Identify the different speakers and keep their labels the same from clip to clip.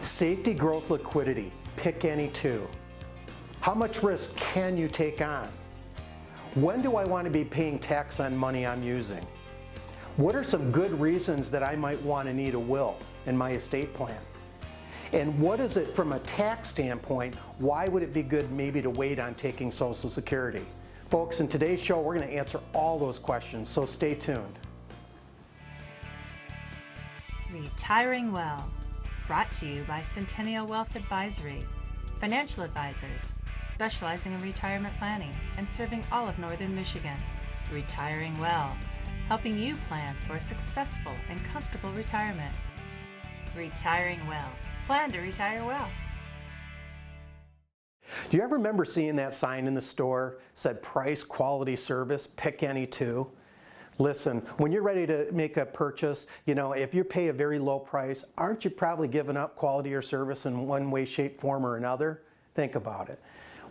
Speaker 1: Safety, growth, liquidity. Pick any two. How much risk can you take on? When do I want to be paying tax on money I'm using? What are some good reasons that I might want to need a will in my estate plan? And what is it from a tax standpoint, why would it be good maybe to wait on taking Social Security? Folks, in today's show, we're going to answer all those questions, so stay tuned.
Speaker 2: Retiring Well, brought to you by Centennial Wealth Advisory, financial advisors specializing in retirement planning and serving all of Northern Michigan. Retiring Well, helping you plan for a successful and comfortable retirement. Retiring Well, plan to retire well.
Speaker 1: Do you ever remember seeing that sign in the store, said price, quality, service, pick any two? Listen, when you're ready to make a purchase, if you pay a very low price, aren't you probably giving up quality or service in one way, shape, form, or another? Think about it.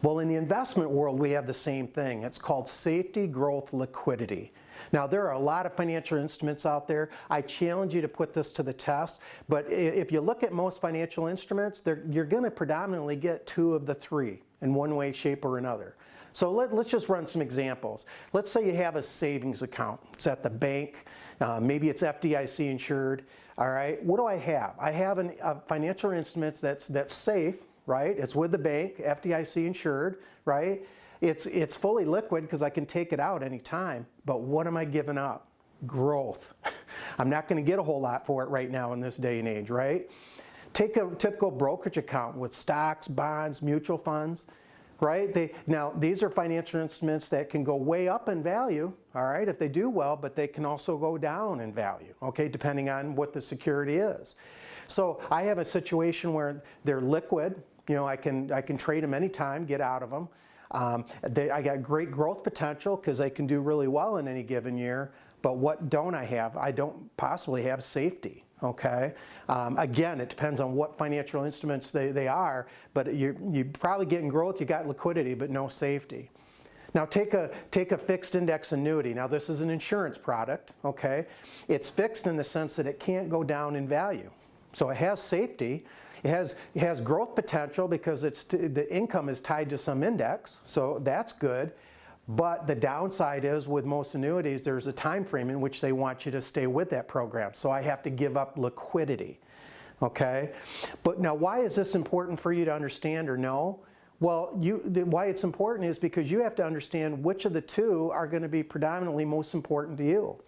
Speaker 1: Well, in the investment world, we have the same thing. It's called safety, growth, liquidity. Now, there are a lot of financial instruments out there. I challenge you to put this to the test, but if you look at most financial instruments, you're going to predominantly get two of the three in one way, shape, or another. So let's just run some examples. Let's say you have a savings account. It's at the bank. Maybe it's FDIC insured. All right. What do I have? I have a financial instrument that's safe, right? It's with the bank, FDIC insured, right? It's fully liquid because I can take it out anytime. But what am I giving up? Growth. I'm not going to get a whole lot for it right now in this day and age, right? Take a typical brokerage account with stocks, bonds, mutual funds. Right? Now, these are financial instruments that can go way up in value, all right, if they do well, but they can also go down in value, okay, depending on what the security is. So I have a situation where they're liquid. I can trade them anytime, get out of them. I got great growth potential because they can do really well in any given year. But what don't I have? I don't possibly have safety. Okay. Again, it depends on what financial instruments they are, but you're probably getting growth, you got liquidity, but no safety. Now take a fixed index annuity. Now this is an insurance product, okay? It's fixed in the sense that it can't go down in value. So it has safety, it has growth potential because the income is tied to some index, so that's good. But the downside is with most annuities, there's a time frame in which they want you to stay with that program. So I have to give up liquidity, okay? But now why is this important for you to understand or know? Well, why it's important is because you have to understand which of the two are going to be predominantly most important to you.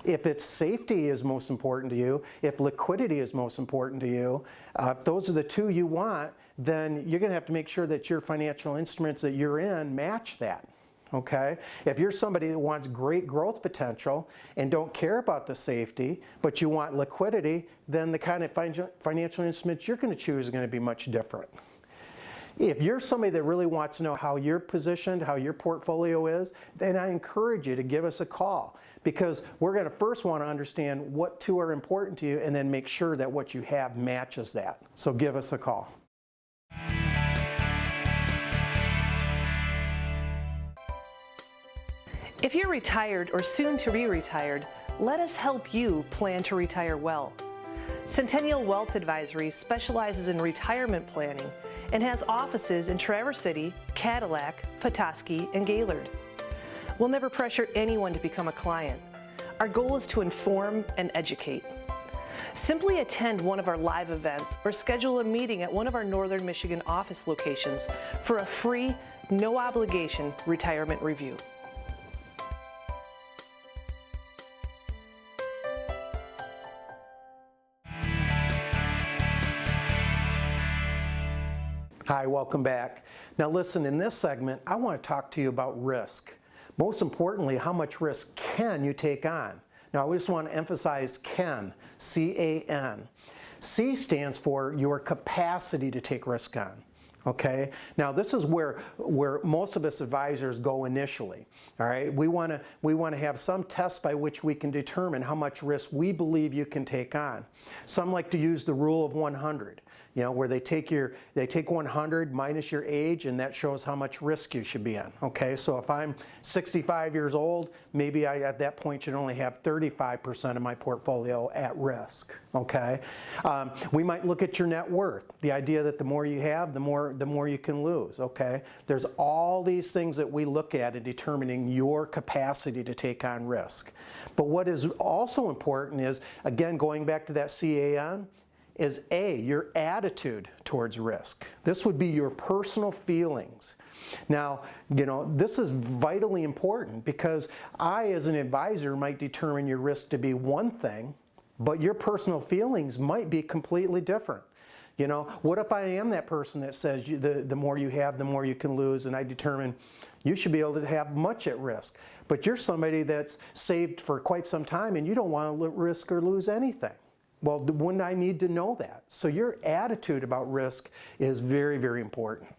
Speaker 1: If it's safety is most important to you, if liquidity is most important to you, if those are the two you want, then you're going to have to make sure that your financial instruments that you're in match that. Okay? If you're somebody that wants great growth potential and don't care about the safety, but you want liquidity, then the kind of financial instruments you're going to choose is going to be much different. If you're somebody that really wants to know how you're positioned, how your portfolio is, then I encourage you to give us a call because we're going to first want to understand what two are important to you and then make sure that what you have matches that. So give us a call.
Speaker 3: If you're retired or soon to be retired, let us help you plan to retire well. Centennial Wealth Advisory specializes in retirement planning and has offices in Traverse City, Cadillac, Petoskey, and Gaylord. We'll never pressure anyone to become a client. Our goal is to inform and educate. Simply attend one of our live events or schedule a meeting at one of our Northern Michigan office locations for a free, no obligation retirement review.
Speaker 1: Hi, welcome back. Now listen, in this segment, I want to talk to you about risk. Most importantly, how much risk can you take on? Now I just want to emphasize can, C-A-N. C stands for your capacity to take risk on. Okay, now this is where most of us advisors go initially. All right, we want to have some test by which we can determine how much risk we believe you can take on. Some like to use the rule of 100. Where they take 100 minus your age, and that shows how much risk you should be in. Okay, so if I'm 65 years old, maybe I at that point should only have 35% of my portfolio at risk. okay? We might look at your net worth, the idea that the more you have, the more you can lose, okay? There's all these things that we look at in determining your capacity to take on risk. But what is also important is, again, going back to that CAN, is A, your attitude towards risk. This would be your personal feelings. Now, this is vitally important because I, as an advisor, might determine your risk to be one thing, but your personal feelings might be completely different. What if I am that person that says the more you have, the more you can lose, and I determine you should be able to have much at risk. But you're somebody that's saved for quite some time and you don't want to risk or lose anything. Well, wouldn't I need to know that? So your attitude about risk is very, very important.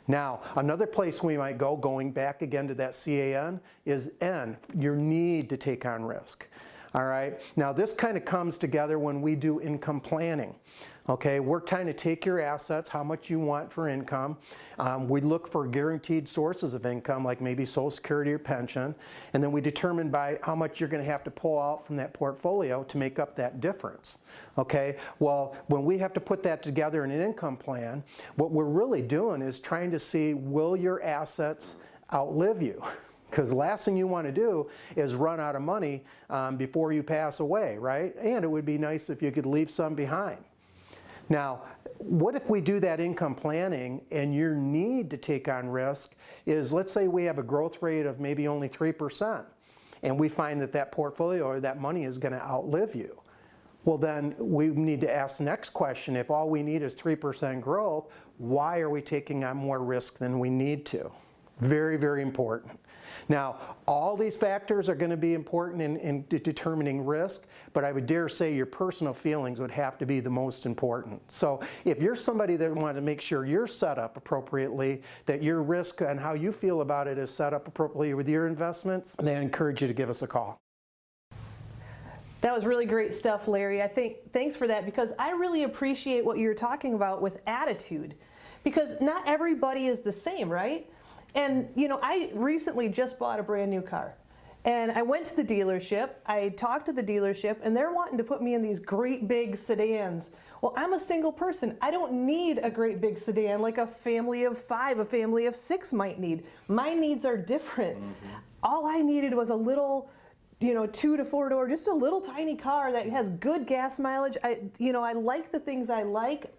Speaker 1: Now, another place we might go, going back again to that CAN, is N, your need to take on risk. All right, now this kind of comes together when we do income planning. Okay, we're trying to take your assets, how much you want for income. We look for guaranteed sources of income, like maybe Social Security or pension, and then we determine by how much you're going to have to pull out from that portfolio to make up that difference. Okay, well, when we have to put that together in an income plan, what we're really doing is trying to see, will your assets outlive you? Because the last thing you want to do is run out of money before you pass away, right? And it would be nice if you could leave some behind. Now, what if we do that income planning and your need to take on risk is, let's say we have a growth rate of maybe only 3%, and we find that that portfolio or that money is going to outlive you. Well, then we need to ask the next question. If all we need is 3% growth, why are we taking on more risk than we need to? Very, very important. Now, all these factors are going to be important in determining risk, but I would dare say your personal feelings would have to be the most important. So if you're somebody that wants to make sure you're set up appropriately, that your risk and how you feel about it is set up appropriately with your investments, then I encourage you to give us a call.
Speaker 3: That was really great stuff, Larry. Thanks for that, because I really appreciate what you're talking about with attitude, because not everybody is the same, right? And I recently just bought a brand new car, and I went to the dealership, I talked to the dealership, and they're wanting to put me in these great big sedans. Well, I'm a single person. I don't need a great big sedan like a family of 5, a family of 6 might need. My needs are different. Mm-hmm. All I needed was a little 2 to 4 door, just a little tiny car that has good gas mileage. I like the things I like.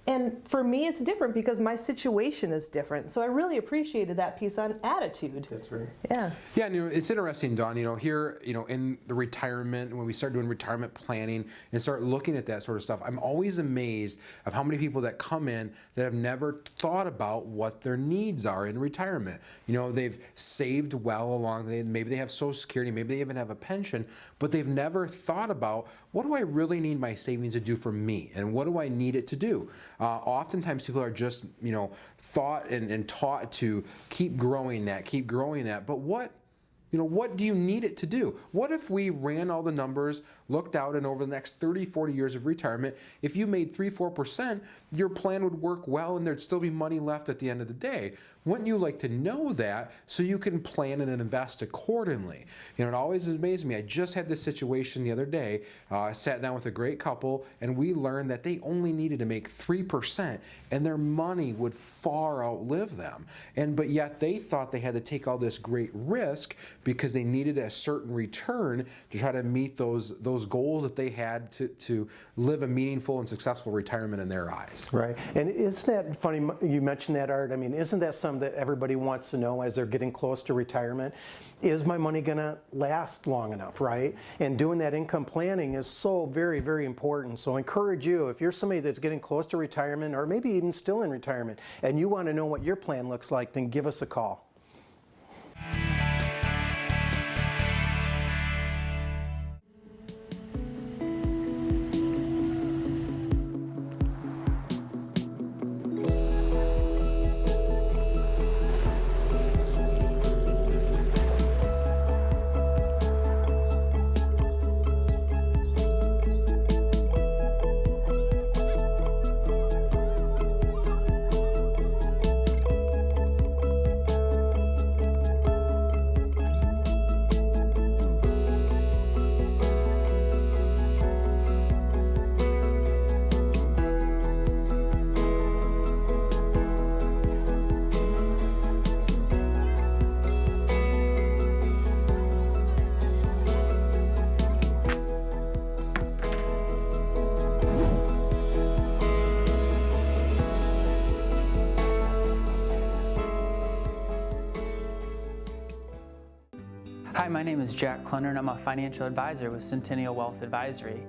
Speaker 3: And for me, it's different because my situation is different. So I really appreciated that piece on attitude.
Speaker 4: That's right.
Speaker 3: Yeah.
Speaker 4: Yeah, it's interesting, Dawn, here, in the retirement, when we start doing retirement planning and start looking at that sort of stuff, I'm always amazed of how many people that come in that have never thought about what their needs are in retirement. They've saved well along, maybe they have Social Security, maybe they even have a pension, but they've never thought about, what do I really need my savings to do for me? And what do I need it to do? Oftentimes people are just, thought and taught to keep growing that. But what do you need it to do? What if we ran all the numbers, looked out, and over the next 30, 40 years of retirement, if you made 3-4%, your plan would work well and there'd still be money left at the end of the day? Wouldn't you like to know that so you can plan and invest accordingly? It always amazes me. I just had this situation the other day. I sat down with a great couple, and we learned that they only needed to make 3%, and their money would far outlive them. But yet they thought they had to take all this great risk because they needed a certain return to try to meet those goals that they had to live a meaningful and successful retirement in their eyes.
Speaker 1: Right. And isn't that funny you mentioned that, Art? I mean, isn't that something that everybody wants to know as they're getting close to retirement? Is my money going to last long enough, right? And doing that income planning is so very, very important. So I encourage you, if you're somebody that's getting close to retirement or maybe even still in retirement and you want to know what your plan looks like, then give us a call.
Speaker 5: Hi, my name is Jack Clunder and I'm a financial advisor with Centennial Wealth Advisory.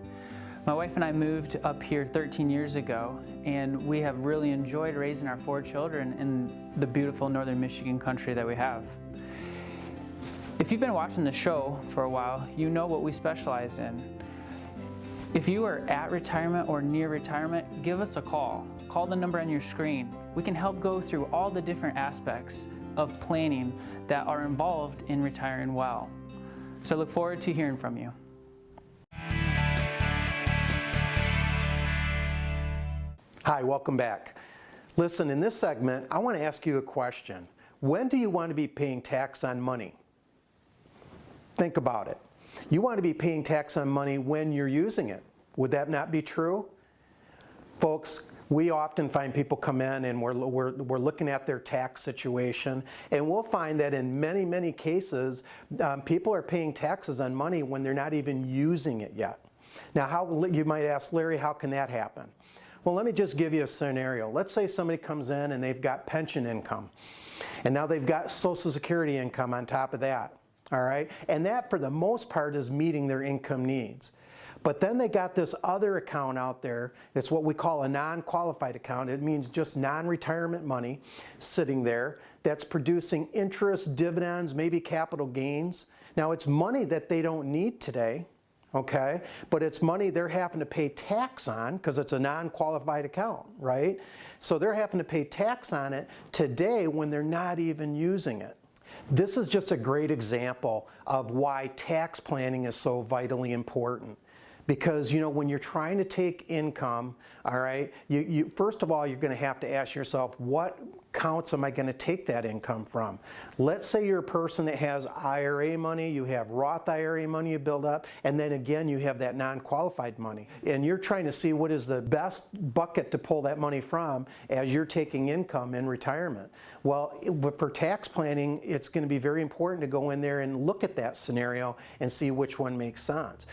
Speaker 5: My wife and I moved up here 13 years ago, and we have really enjoyed raising our 4 children in the beautiful northern Michigan country that we have. If you've been watching the show for a while, you know what we specialize in. If you are at retirement or near retirement, give us a call. Call the number on your screen. We can help go through all the different aspects of planning that are involved in retiring well. So I look forward to hearing from you.
Speaker 1: Hi, welcome back. Listen, in this segment, I want to ask you a question. When do you want to be paying tax on money? Think about it. You want to be paying tax on money when you're using it. Would that not be true? Folks, we often find people come in and we're looking at their tax situation, and we'll find that in many, many cases, people are paying taxes on money when they're not even using it yet. Now, you might ask, Larry, how can that happen? Well, let me just give you a scenario. Let's say somebody comes in and they've got pension income, and now they've got Social Security income on top of that. All right, and that for the most part is meeting their income needs. But then they got this other account out there. It's what we call a non-qualified account. It means just non-retirement money sitting there that's producing interest, dividends, maybe capital gains. Now it's money that they don't need today, okay? But it's money they're having to pay tax on because it's a non-qualified account, right? So they're having to pay tax on it today when they're not even using it. This is just a great example of why tax planning is so vitally important. Because, you know, when you're trying to take income, all right, first of all, you're going to have to ask yourself, what accounts am I going to take that income from? Let's say you're a person that has IRA money, you have Roth IRA money you build up, and then again you have that non-qualified money. And you're trying to see what is the best bucket to pull that money from as you're taking income in retirement. Well, for tax planning, it's going to be very important to go in there and look at that scenario and see which one makes sense.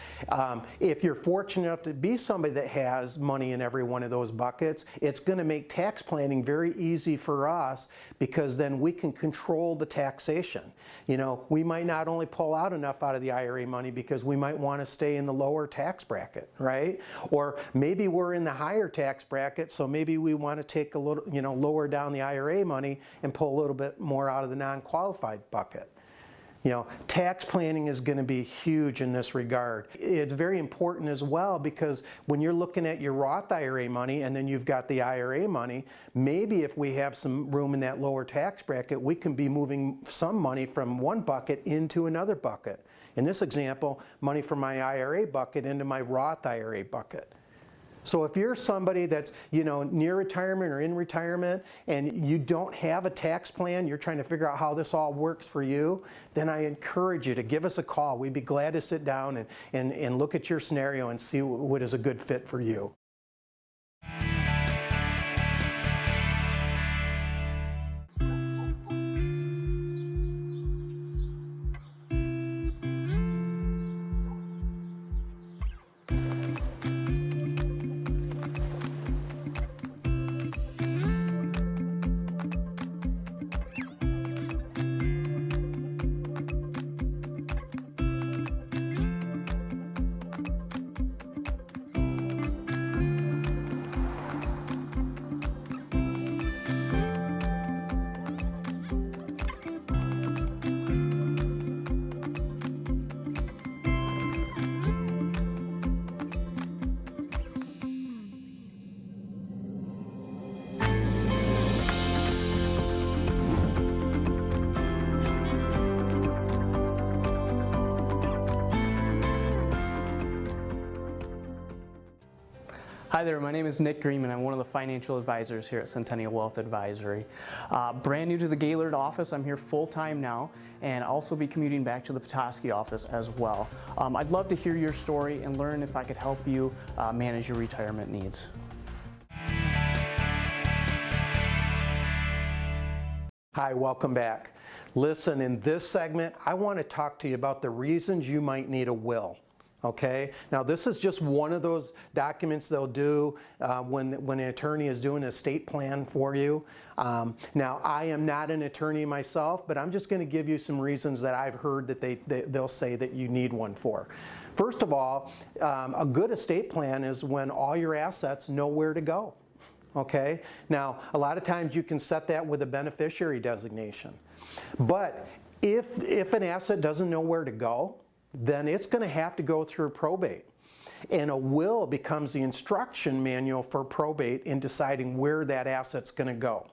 Speaker 1: If you're fortunate enough to be somebody that has money in every one of those buckets, it's going to make tax planning very easy for us, because then we can control the taxation. You know, we might not only pull out enough out of the IRA money because we might want to stay in the lower tax bracket, right? Or maybe we're in the higher tax bracket, so maybe we want to take a little, you know, lower down the IRA money and pull a little bit more out of the non-qualified bucket. You know, tax planning is going to be huge in this regard. It's very important as well, because when you're looking at your Roth IRA money and then you've got the IRA money, maybe if we have some room in that lower tax bracket, we can be moving some money from one bucket into another bucket. In this example, money from my IRA bucket into my Roth IRA bucket. So if you're somebody that's, you know, near retirement or in retirement and you don't have a tax plan, you're trying to figure out how this all works for you, then I encourage you to give us a call. We'd be glad to sit down and look at your scenario and see what is a good fit for you.
Speaker 6: Hi there, my name is Nick Greenman. I'm one of the financial advisors here at Centennial Wealth Advisory. Brand new to the Gaylord office. I'm here full-time now, and I'll also be commuting back to the Petoskey office as well. I'd love to hear your story and learn if I could help you manage your retirement needs.
Speaker 1: Hi, welcome back. Listen, in this segment, I want to talk to you about the reasons you might need a will. Okay, now this is just one of those documents they'll do when an attorney is doing an estate plan for you. Now I am not an attorney myself, but I'm just going to give you some reasons that I've heard that they'll say that you need one for. First of all, a good estate plan is when all your assets know where to go. Okay, now a lot of times you can set that with a beneficiary designation, but if an asset doesn't know where to go, then it's going to have to go through probate. And a will becomes the instruction manual for probate in deciding where that asset's going to go.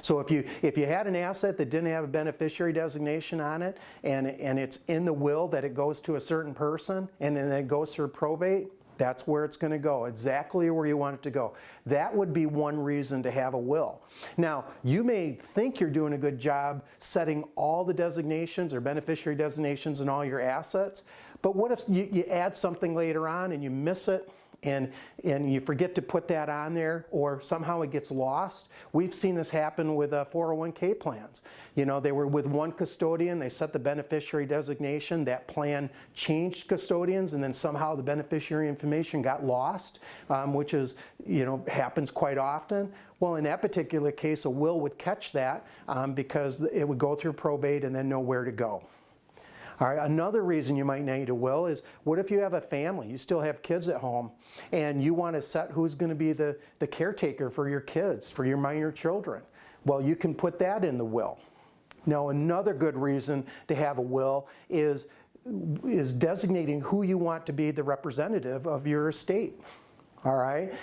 Speaker 1: So if you had an asset that didn't have a beneficiary designation on it, and it's in the will that it goes to a certain person, and then it goes through probate, that's where it's going to go, exactly where you want it to go. That would be one reason to have a will. Now, you may think you're doing a good job setting all the designations or beneficiary designations in all your assets, but what if you add something later on and you miss it, and you forget to put that on there, or somehow it gets lost? We've seen this happen with 401k plans. You know, they were with one custodian, they set the beneficiary designation, that plan changed custodians, and then somehow the beneficiary information got lost, which is, you know, happens quite often. Well, in that particular case, a will would catch that because it would go through probate and then know where to go. All right, another reason you might need a will is, what if you have a family, you still have kids at home, and you want to set who's going to be the caretaker for your kids, for your minor children? Well, you can put that in the will. Now, another good reason to have a will is designating who you want to be the representative of your estate. All right,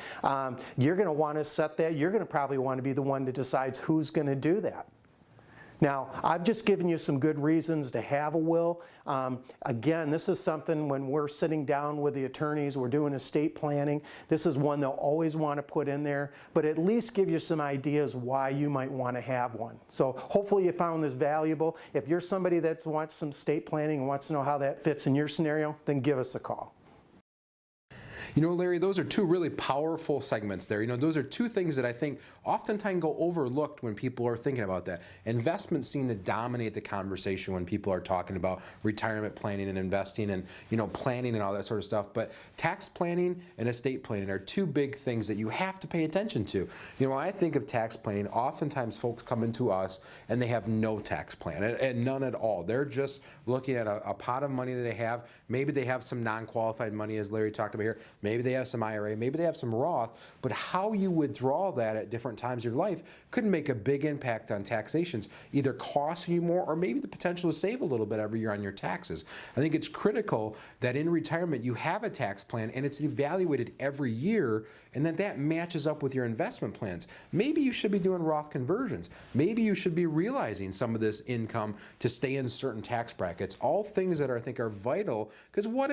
Speaker 1: you're going to want to set that. You're going to probably want to be the one that decides who's going to do that. Now, I've just given you some good reasons to have a will. Again, this is something when we're sitting down with the attorneys, we're doing estate planning, this is one they'll always want to put in there, but at least give you some ideas why you might want to have one. So hopefully you found this valuable. If you're somebody that wants some estate planning and wants to know how that fits in your scenario, then give us a call.
Speaker 4: You know, Larry, those are two really powerful segments there. You know, those are two things that I think oftentimes go overlooked when people are thinking about that. Investments seem to dominate the conversation when people are talking about retirement planning and investing and, you know, planning and all that sort of stuff. But tax planning and estate planning are two big things that you have to pay attention to. You know, when I think of tax planning, oftentimes folks come into us and they have no tax plan and none at all. They're just looking at a pot of money that they have. Maybe they have some non-qualified money, as Larry talked about here. Maybe they have some IRA, maybe they have some Roth, but how you withdraw that at different times of your life could make a big impact on taxations, either costing you more or maybe the potential to save a little bit every year on your taxes. I think it's critical that in retirement you have a tax plan and it's evaluated every year, and that matches up with your investment plans. Maybe you should be doing Roth conversions. Maybe you should be realizing some of this income to stay in certain tax brackets. All things that I think are vital, because what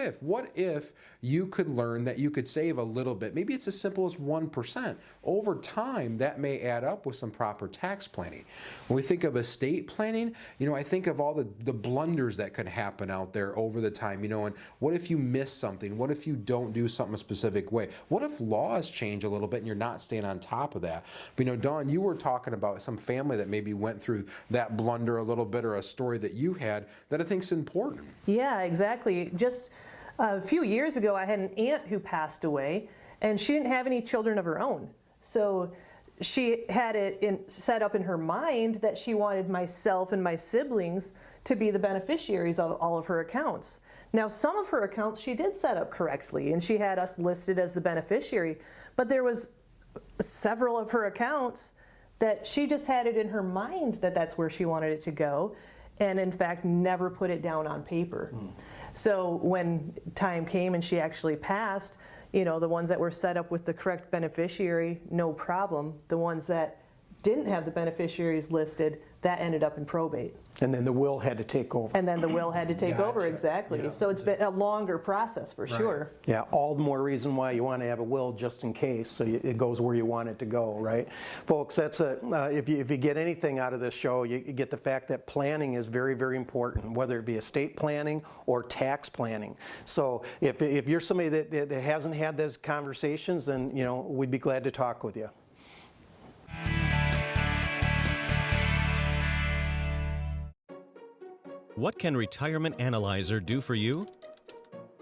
Speaker 4: if you could learn that you could save a little bit? Maybe it's as simple as 1%. Over time, that may add up with some proper tax planning. When we think of estate planning, you know, I think of all the blunders that could happen out there over the time, you know, and what if you miss something? What if you don't do something a specific way? What if laws change a little bit and you're not staying on top of that? But, you know, Dawn, you were talking about some family that maybe went through that blunder a little bit, or a story that you had that I think is important.
Speaker 3: Yeah, exactly. Just a few years ago, I had an aunt who passed away, and she didn't have any children of her own. So she had it set up in her mind that she wanted myself and my siblings to be the beneficiaries of all of her accounts. Now, some of her accounts she did set up correctly, and she had us listed as the beneficiary, but there was several of her accounts that she just had it in her mind that that's where she wanted it to go, and in fact never put it down on paper. So when time came and she actually passed, you know, the ones that were set up with the correct beneficiary, no problem. The ones that didn't have the beneficiaries listed, that ended up in probate.
Speaker 1: And then the will had to take over.
Speaker 3: And then the will had to take over,
Speaker 1: Gotcha.
Speaker 3: exactly.
Speaker 1: Yeah.
Speaker 3: So it's been a longer process for sure.
Speaker 1: Yeah, all the more reason why you want to have a will, just in case, so it goes where you want it to go, right? Folks, that's if you get anything out of this show, you get the fact that planning is very, very important, whether it be estate planning or tax planning. So if you're somebody that hasn't had those conversations, then, you know, we'd be glad to talk with you.
Speaker 7: What can Retirement Analyzer do for you?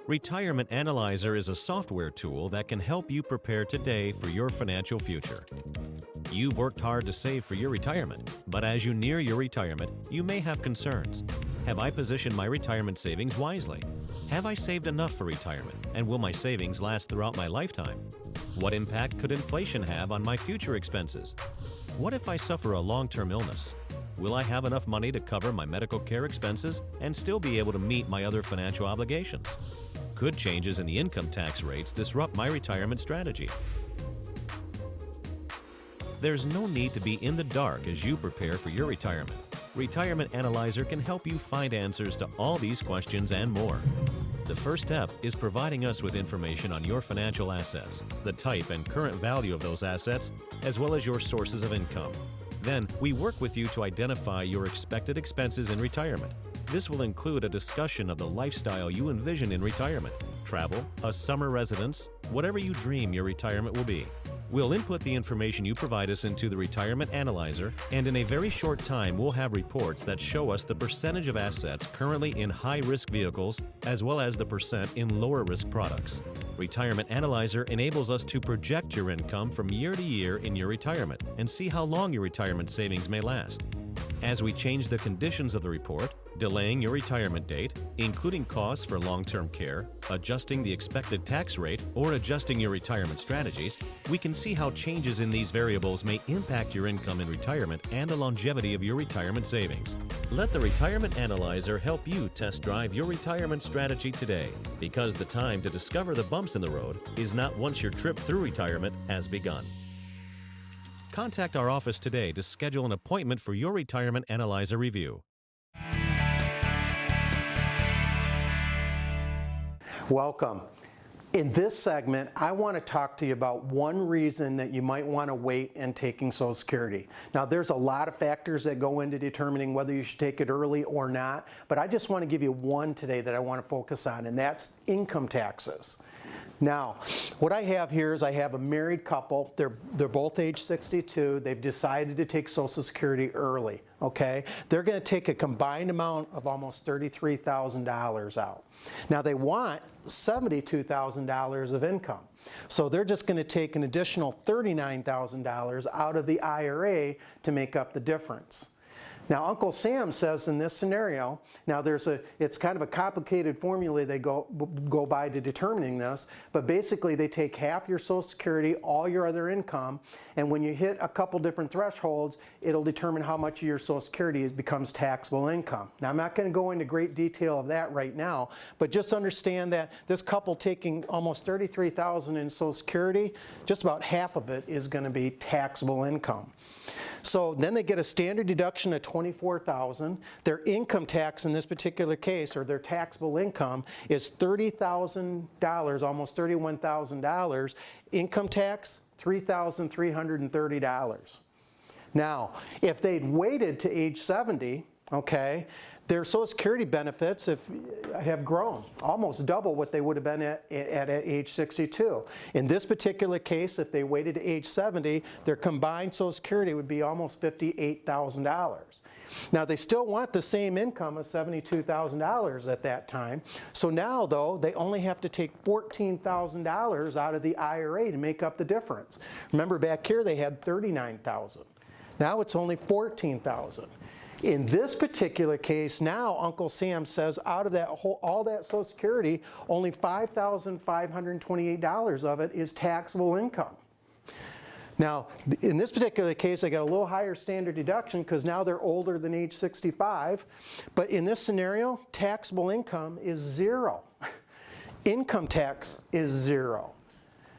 Speaker 7: Retirement Analyzer is a software tool that can help you prepare today for your financial future. You've worked hard to save for your retirement, but as you near your retirement, you may have concerns. Have I positioned my retirement savings wisely? Have I saved enough for retirement, and will my savings last throughout my lifetime? What impact could inflation have on my future expenses? What if I suffer a long-term illness? Will I have enough money to cover my medical care expenses and still be able to meet my other financial obligations? Could changes in the income tax rates disrupt my retirement strategy? There's no need to be in the dark as you prepare for your retirement. Retirement Analyzer can help you find answers to all these questions and more. The first step is providing us with information on your financial assets, the type and current value of those assets, as well as your sources of income. Then, we work with you to identify your expected expenses in retirement. This will include a discussion of the lifestyle you envision in retirement, travel, a summer residence, whatever you dream your retirement will be. We'll input the information you provide us into the Retirement Analyzer, and in a very short time we'll have reports that show us the percentage of assets currently in high-risk vehicles as well as the percent in lower-risk products. Retirement Analyzer enables us to project your income from year to year in your retirement and see how long your retirement savings may last. As we change the conditions of the report, delaying your retirement date, including costs for long-term care, adjusting the expected tax rate, or adjusting your retirement strategies, we can see how changes in these variables may impact your income in retirement and the longevity of your retirement savings. Let the Retirement Analyzer help you test drive your retirement strategy today, because the time to discover the bumps in the road is not once your trip through retirement has begun. Contact our office today to schedule an appointment for your Retirement Analyzer review.
Speaker 1: Welcome. In this segment, I want to talk to you about one reason that you might want to wait in taking Social Security. Now, there's a lot of factors that go into determining whether you should take it early or not, but I just want to give you one today that I want to focus on, and that's income taxes. Now, what I have here is I have a married couple. They're both age 62. They've decided to take Social Security early, okay? They're going to take a combined amount of almost $33,000 out. Now, they want $72,000 of income. So they're just going to take an additional $39,000 out of the IRA to make up the difference. Now, Uncle Sam says in this scenario, now it's kind of a complicated formula they go by to determining this, but basically they take half your Social Security, all your other income, and when you hit a couple different thresholds, it'll determine how much of your Social Security becomes taxable income. Now, I'm not going to go into great detail of that right now, but just understand that this couple taking almost $33,000 in Social Security, just about half of it is going to be taxable income. So then they get a standard deduction of $24,000. Their income tax in this particular case, or their taxable income, is $30,000, almost $31,000. Income tax, $3,330. Now, if they'd waited to age 70, okay, their Social Security benefits have grown, almost double what they would have been at age 62. In this particular case, if they waited to age 70, their combined Social Security would be almost $58,000. Now, they still want the same income of $72,000 at that time. So now, though, they only have to take $14,000 out of the IRA to make up the difference. Remember, back here they had $39,000. Now it's only $14,000. In this particular case, now Uncle Sam says out of that all that Social Security, only $5,528 of it is taxable income. Now, in this particular case, I got a little higher standard deduction because now they're older than age 65. But in this scenario, taxable income is zero. Income tax is zero.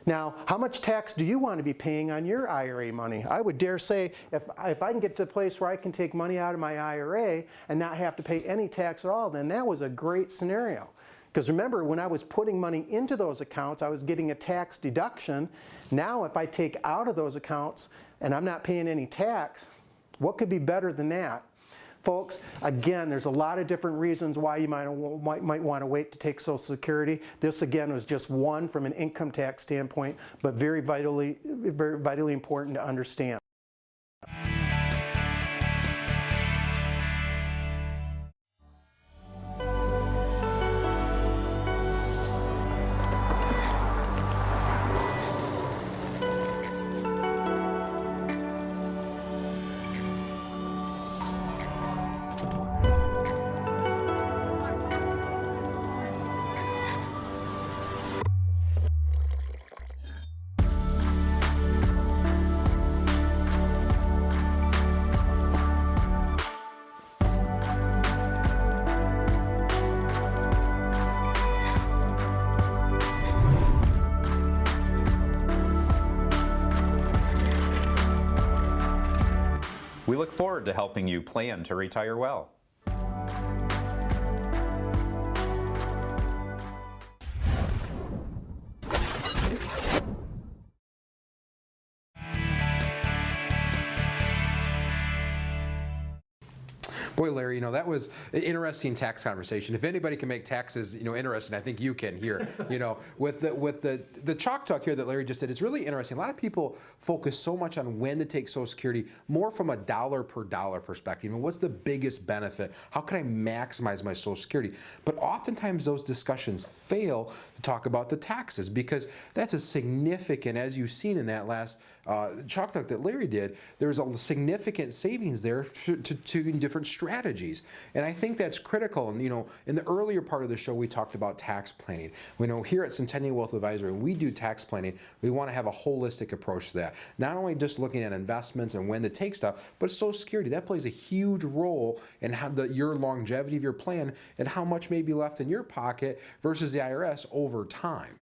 Speaker 1: Now, how much tax do you want to be paying on your IRA money? I would dare say if I can get to a place where I can take money out of my IRA and not have to pay any tax at all, then that was a great scenario. Because remember, when I was putting money into those accounts, I was getting a tax deduction. Now, if I take out of those accounts and I'm not paying any tax, what could be better than that? Folks, again, there's a lot of different reasons why you might want to wait to take Social Security. This, again, was just one from an income tax standpoint, but very vitally important to understand.
Speaker 8: We look forward to helping you plan to retire well.
Speaker 4: Boy, Larry, that was an interesting tax conversation. If anybody can make taxes, interesting, I think you can here. With the chalk talk here that Larry just did, it's really interesting. A lot of people focus so much on when to take Social Security, more from a dollar per dollar perspective. And what's the biggest benefit? How can I maximize my Social Security? But oftentimes those discussions fail to talk about the taxes, because that's a significant, as you've seen in that last chalk talk that Larry did, there's a significant savings there to different strategies. And I think that's critical. And in the earlier part of the show, we talked about tax planning. We know here at Centennial Wealth Advisory, when we do tax planning, we want to have a holistic approach to that. Not only just looking at investments and when to take stuff, but Social Security. That plays a huge role in how your longevity of your plan and how much may be left in your pocket versus the IRS over time.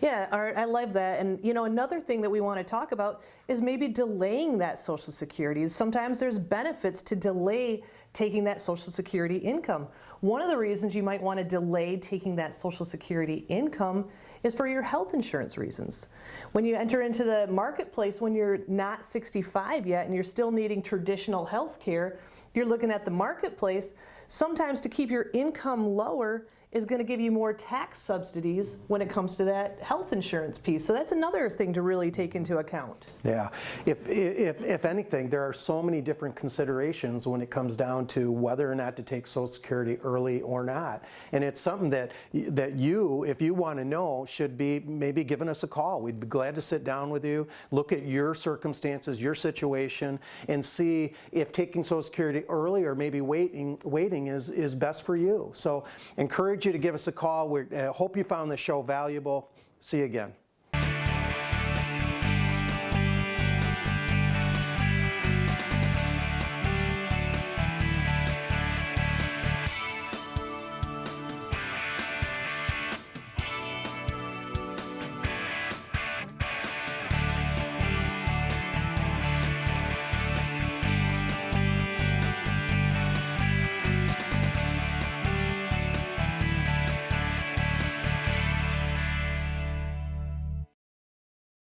Speaker 3: Yeah, Art, I love that. And another thing that we want to talk about is maybe delaying that Social Security. Sometimes there's benefits to delay taking that Social Security income. One of the reasons you might want to delay taking that Social Security income is for your health insurance reasons. When you enter into the marketplace when you're not 65 yet and you're still needing traditional health care, you're looking at the marketplace. Sometimes to keep your income lower is going to give you more tax subsidies when it comes to that health insurance piece. So that's another thing to really take into account.
Speaker 1: Yeah, if anything, there are so many different considerations when it comes down to whether or not to take Social Security early or not. And it's something that you, if you want to know, should be maybe giving us a call. We'd be glad to sit down with you, look at your circumstances, your situation, and see if taking Social Security early or maybe waiting is best for you. So encourage you to give us a call. We hope you found the show valuable. See you again.